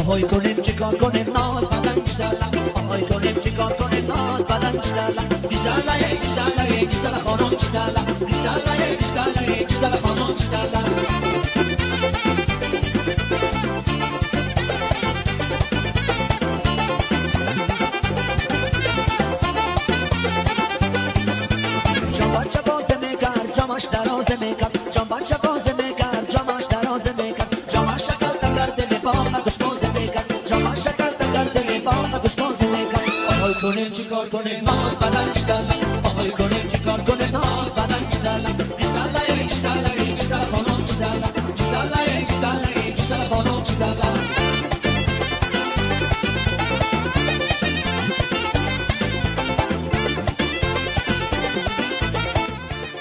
آهای کنیم چیکار کنیم ناز بدن بیشترلم آهای کنیم چیکار کنیم ناز بدن بیشترلم بیشترلم بیشترلم بیشتر خانم بیشترلم بیشترلم بیشترلم بیشتر خانم بیشترلم بچه بازه میکرد جامش درازه میکرد جام بچه بازه میکرد جامش درازه میکرد جامش شکل تکرده میباقه گوش بازه میکرد جامش شکل تکرده میباقه گوش بازه میکرد آهای کنیم چیکار کنیم